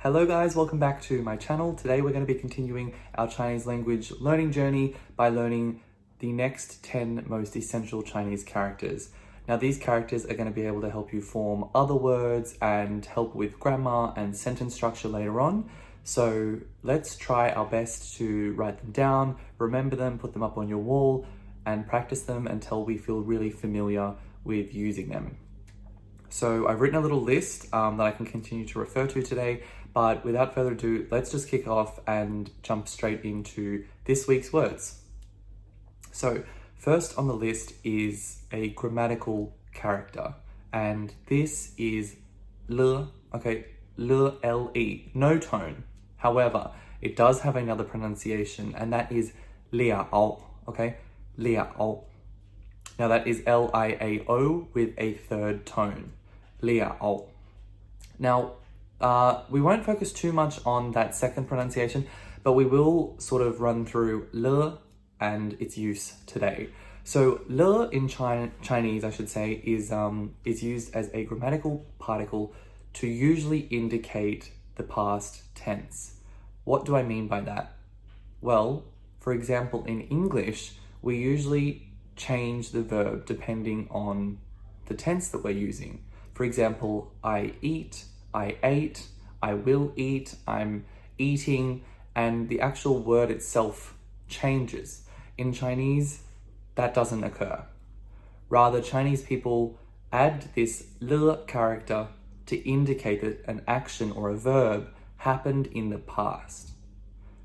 Hello guys, welcome back to my channel. Today we're going to be continuing our Chinese language learning journey by learning the next 10 most essential Chinese characters. Now these characters are going to be able to help you form other words and help with grammar and sentence structure later on. So let's try our best to write them down, remember them, put them up on your wall and practice them until we feel really familiar with using them. So I've written a little list that I can continue to refer to today, but without further ado, let's just kick off and jump straight into this week's words. So first on the list is a grammatical character, and this is le, okay, le, no tone. However, it does have another pronunciation, and that is liao, okay, liao. Now that is L-I-A-O with a third tone, liao. Now, we won't focus too much on that second pronunciation, but we will sort of run through le and its use today. So le in Chinese, I should say, is used as a grammatical particle to usually indicate the past tense. What do I mean by that? Well, for example, in English, we usually change the verb depending on the tense that we're using. For example, I eat, I ate, I will eat, I'm eating, and the actual word itself changes. In Chinese, that doesn't occur. Rather, Chinese people add this le character to indicate that an action or a verb happened in the past.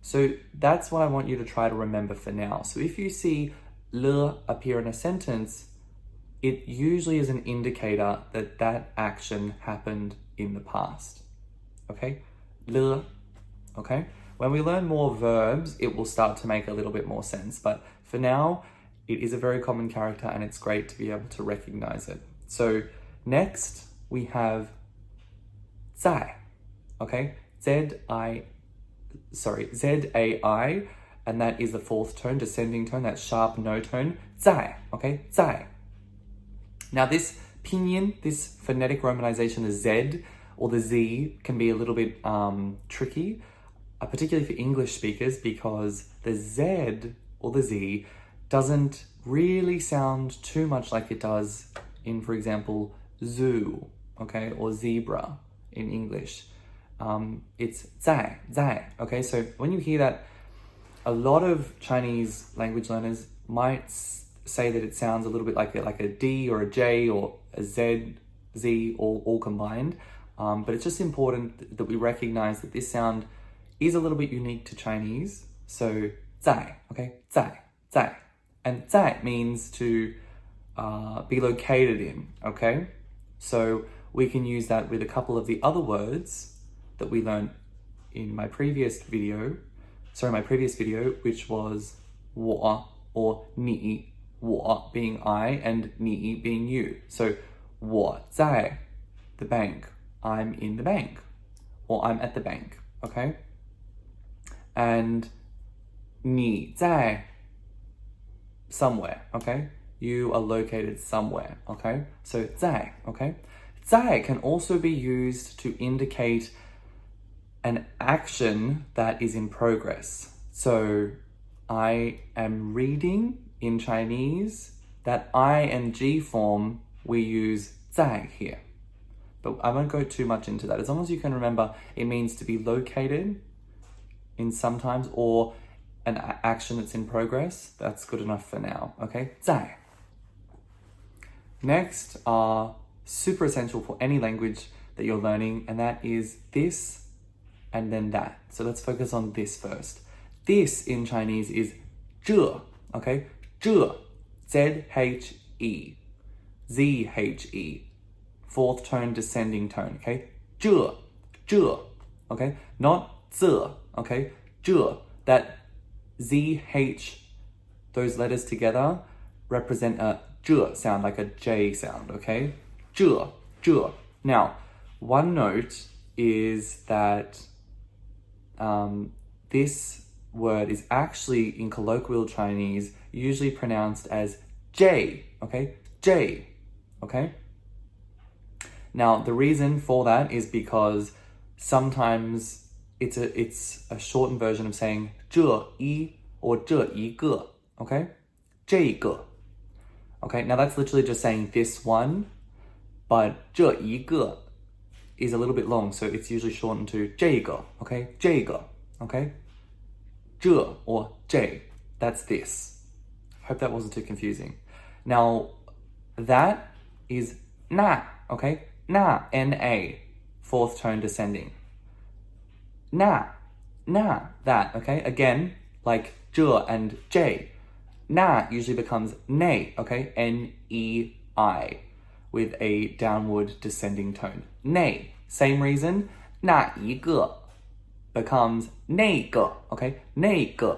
So that's what I want you to try to remember for now. So if you see le appear in a sentence, it usually is an indicator that that action happened in the past. Okay? Le. Okay? When we learn more verbs, it will start to make a little bit more sense. But for now, it is a very common character and it's great to be able to recognize it. So next we have 在. Okay? Z-A-I, and that is the fourth tone, descending tone, that sharp no tone. 在. Okay? 在. Now this pinyin, this phonetic romanization, the Z or the Z, can be a little bit tricky, particularly for English speakers, because the Z or the Z doesn't really sound too much like it does in, for example, zoo, okay, or zebra in English. It's 在, okay? So when you hear that, a lot of Chinese language learners might say that it sounds a little bit like a D or a J or a Z, Z all combined. But it's just important that we recognize that this sound is a little bit unique to Chinese. So 在, okay, 在. And 在 means to be located in, okay? So we can use that with a couple of the other words that we learned in my previous video, which was 我 or 你, 我 being I and 你 being you. So 我在 the bank, I'm in the bank, or I'm at the bank, okay? And 你在 somewhere, okay? You are located somewhere, okay? So 在, okay? 在 can also be used to indicate an action that is in progress. So I am reading in Chinese, that I and G form, we use 在 here. But I won't go too much into that. As long as you can remember, it means to be located in sometimes, or an action that's in progress. That's good enough for now, okay? 在. Next are super essential for any language that you're learning, and that is this and then that. So let's focus on this first. This in Chinese is 这, okay? 这, Z-H-E, Z-H-E, fourth tone, descending tone, okay? 这, okay? Not 这, okay? 这, that Z-H, those letters together represent a 这 sound, like a J sound, okay? 这. Now, one note is that this word is actually, in colloquial Chinese, usually pronounced as J, okay? J, okay? Now, the reason for that is because sometimes it's a shortened version of saying 这一 or 这一个, okay? 这个. Okay, now that's literally just saying this one, but 这一个 is a little bit long, so it's usually shortened to 这个, okay? 这个, okay? 这 or 这, that's this. Hope that wasn't too confusing. Now, that is 那, okay? 那, N-A, fourth tone descending. 那, that, okay? Again, like 这 and 这. 那 usually becomes 内, okay? N-E-I, with a downward descending tone. 内, same reason. 那一个 becomes 那个, okay? 那个,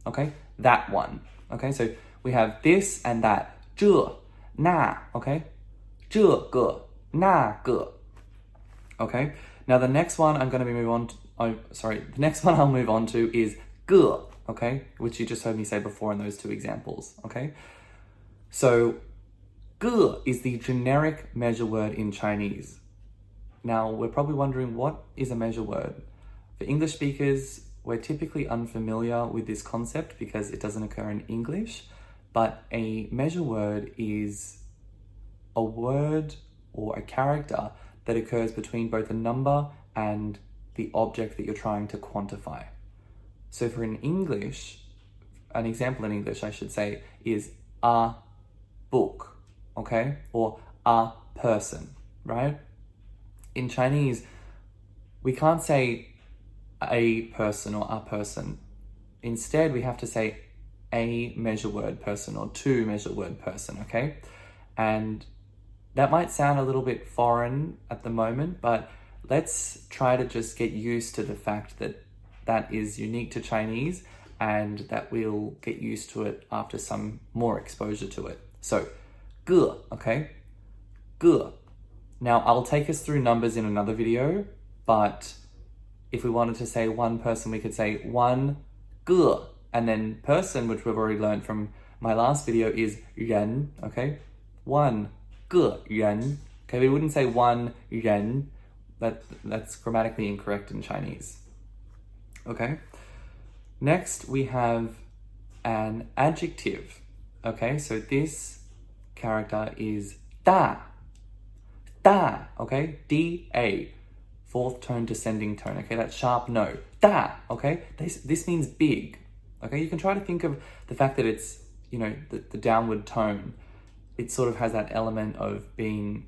okay? That one, okay? So we have this and that. 这, 那, okay? 这个, 那个. Okay? Now the next one I'm going to move on to, the next one I'll move on to is 个, okay? Which you just heard me say before in those two examples, okay? So 个 is the generic measure word in Chinese. Now, we're probably wondering, what is a measure word? For English speakers, we're typically unfamiliar with this concept because it doesn't occur in English, but a measure word is a word or a character that occurs between both a number and the object that you're trying to quantify. So for in English, an example in English, I should say, is a book, okay? Or a person, right? In Chinese, we can't say a person or a person. Instead, we have to say a measure word person or two measure word person, okay? And that might sound a little bit foreign at the moment, but let's try to just get used to the fact that that is unique to Chinese and that we'll get used to it after some more exposure to it. So, 个, okay? 个. Now, I'll take us through numbers in another video, but if we wanted to say one person, we could say 1个, and then person, which we've already learned from my last video, is 人, okay? 1个人. Okay, we wouldn't say 1人. That's grammatically incorrect in Chinese. Okay? Next, we have an adjective. Okay, so this character is 大. 大, okay? D-A, fourth tone descending tone, okay? That sharp no. 大, okay? This means big, okay? You can try to think of the fact that it's, the downward tone. It sort of has that element of being,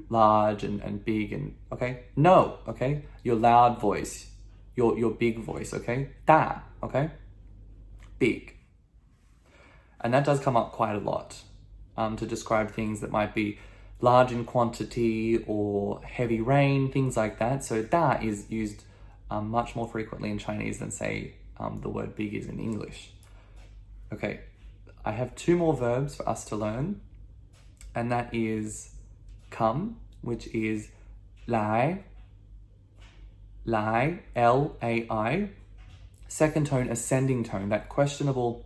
large and big and, okay? No, okay? Your loud voice, your big voice, okay? 大, okay? Big. And that does come up quite a lot to describe things that might be large in quantity or heavy rain, things like that. So 大 is used much more frequently in Chinese than, say, the word big is in English. Okay, I have two more verbs for us to learn, and that is come, which is 来, L-A-I. Second tone, ascending tone, that questionable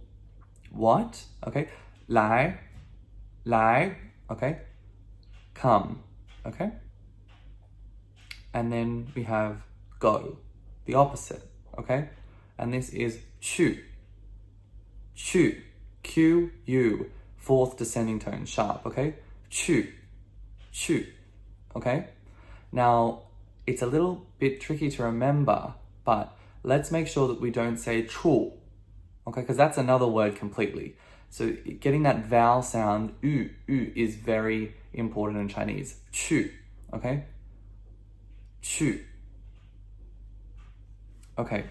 what, okay? 来, okay? Come, okay? And then we have go, the opposite, okay? And this is 去, Q-U, fourth descending tone, sharp, okay? 去, okay? Now, it's a little bit tricky to remember, but let's make sure that we don't say 处, okay? Because that's another word completely. So getting that vowel sound, u, is very important in Chinese. 去, okay? 去. Okay.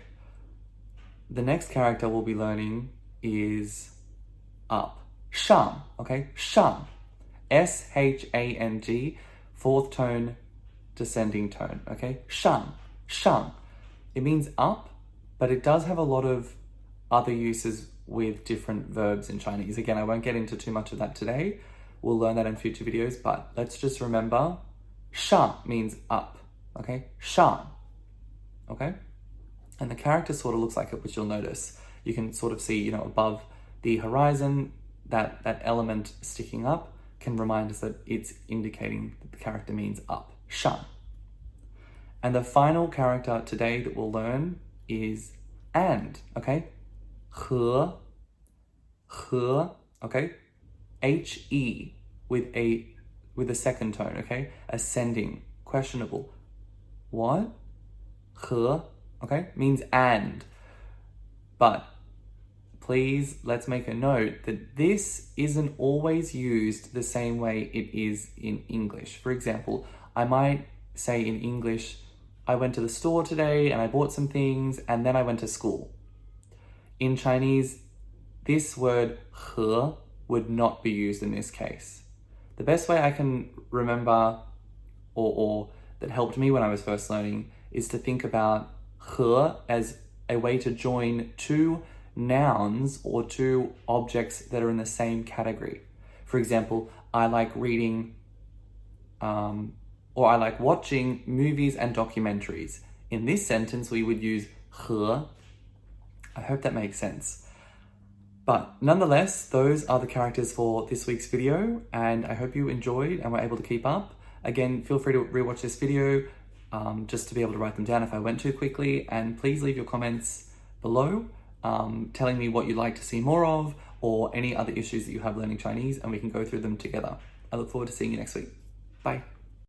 The next character we'll be learning is up. 上, okay? 上. S-H-A-N-G, fourth tone, descending tone, okay? 上. It means up, but it does have a lot of other uses with different verbs in Chinese. Again, I won't get into too much of that today. We'll learn that in future videos, but let's just remember, 上 means up, okay? 上, okay? And the character sort of looks like it, which you'll notice. You can sort of see, above the horizon, that element sticking up can remind us that it's indicating that the character means up, 上. And the final character today that we'll learn is and, okay? 和, okay? H-E with a second tone, okay? Ascending, questionable. What? 和, okay? Means and. But please, let's make a note that this isn't always used the same way it is in English. For example, I might say in English, I went to the store today and I bought some things and then I went to school. In Chinese, this word 和 would not be used in this case. The best way I can remember or that helped me when I was first learning is to think about 和 as a way to join two nouns or two objects that are in the same category. For example, I like reading or I like watching movies and documentaries. In this sentence, we would use 和. I hope that makes sense. But nonetheless, those are the characters for this week's video, and I hope you enjoyed and were able to keep up. Again, feel free to rewatch this video just to be able to write them down if I went too quickly, and please leave your comments below telling me what you'd like to see more of or any other issues that you have learning Chinese, and we can go through them together. I look forward to seeing you next week. Bye.